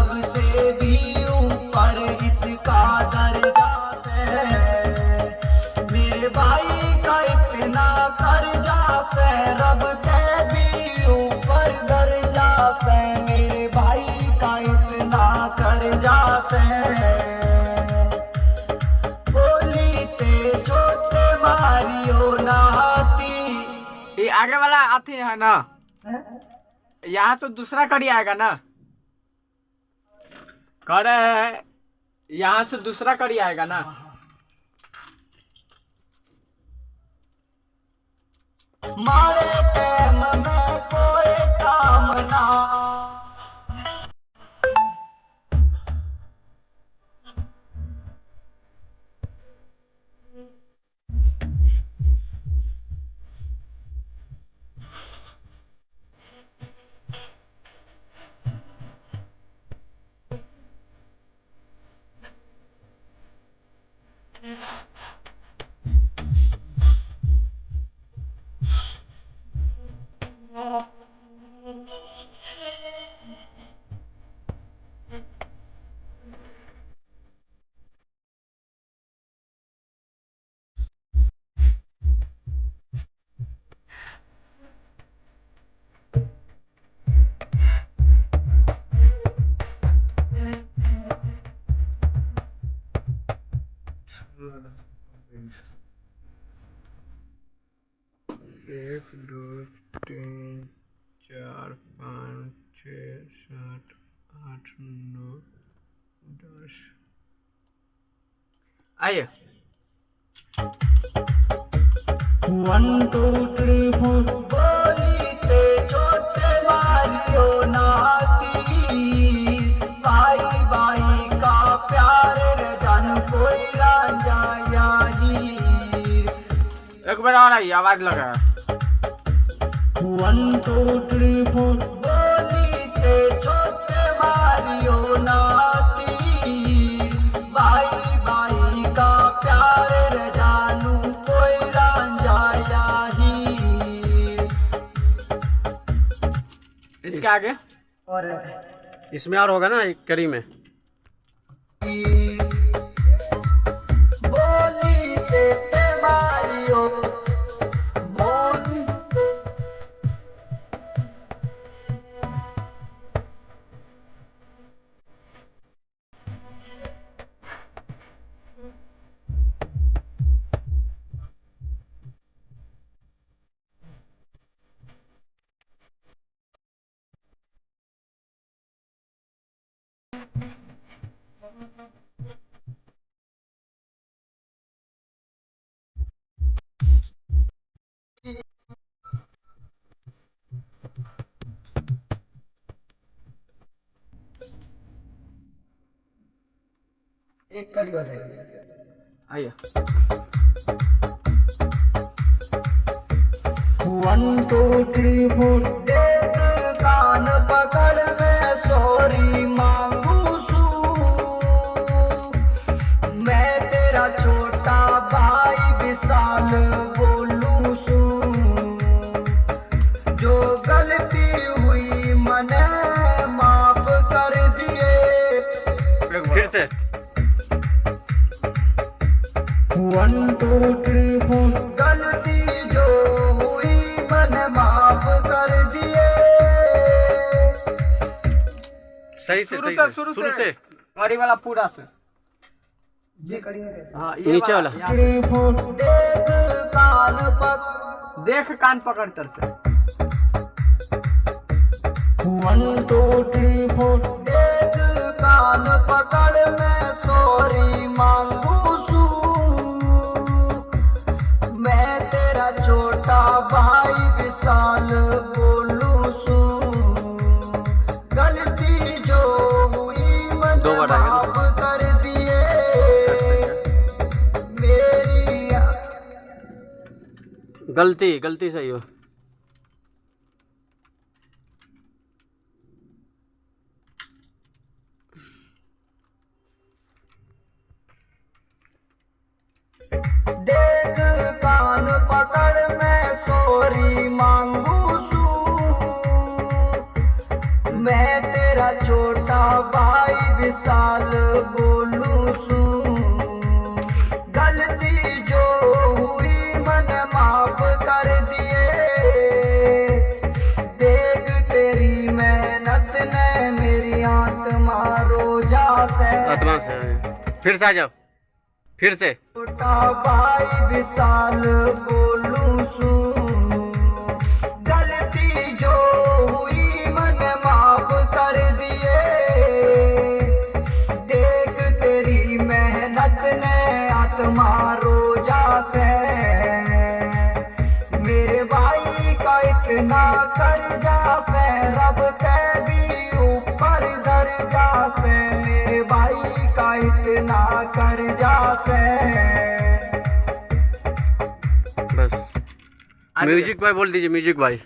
सबसे भी ऊपर इसका दर्जा से, मेरे भाई का इतना कर्जा से, रब के भी ऊपर दर्जा से, मेरे भाई का इतना कर्जा से, बोली ते छोटे मारियो ना हाथी। ये आगे वाला हाथी है ना, यहाँ तो दूसरा कड़ी आएगा ना, करे यहाँ से दूसरा कड़ी आएगा ना। मारे टाइम में कोई काम ना, एक दो तीन चार पाँच छः सात आठ नौ 10 आइए। 1 2 3 4 बोली ते छोटे मारियो नाती, भाई भाई का प्यार रे जान कोई रांझा यारी। एक बार और आइए, आवाज लगा। 1 2 3 4 बोली ते छोटे मारियो नाती, भाई भाई का प्यार रे जानू कोई रांझा यारी। इसके आगे और इसमें और होगा ना एक कड़ी में। बोली ते मारियो बोली एक कड़ी और है। आइए। 1 2 3 4 देख कान पकड़ में सॉरी मांगू सू, मैं तेरा छोटा भाई विशाल बोलू सू, जो गलती हुई मने माफ कर दिए। फिर से 1 2 3 4 गलती जो हुई मैंने माफ कर दिए। सही से शुरू से कड़ी वाला पूरा से। हाँ, ये नीचे वाला। यहाँ से। देख कान पक देख कान पकड़ तर से। 1 2 3 4 देख कान पकड़ मैं सॉरी मांगू सू, मैं तेरा छोटा भाई विशाल बोलू सू, गलती जो हुई मैंने माफ कर दिए। मेरी गलती सही हो। देख कान पकड़ मैं सॉरी मांगू सू, मैं तेरा छोटा भाई विशाल बोलू सुन, गलती जो हुई मन माफ कर दिए। देख तेरी मेहनत ने मेरी आत्मा रोजा से, आत्मा से फिर से आ जाओ, फिर से। छोटा भाई विशाल बोलू सुन, गलती जो हुई मन माफ कर दिए। देख तेरी मेहनत ने आत्मा रोजा से, मेरे भाई का इतना कर्जा से, रब के भी ऊपर दर्जा से, मेरे भाई का इतना कर्जा से। बस म्यूजिक भाई बोल दीजिए, म्यूजिक भाई।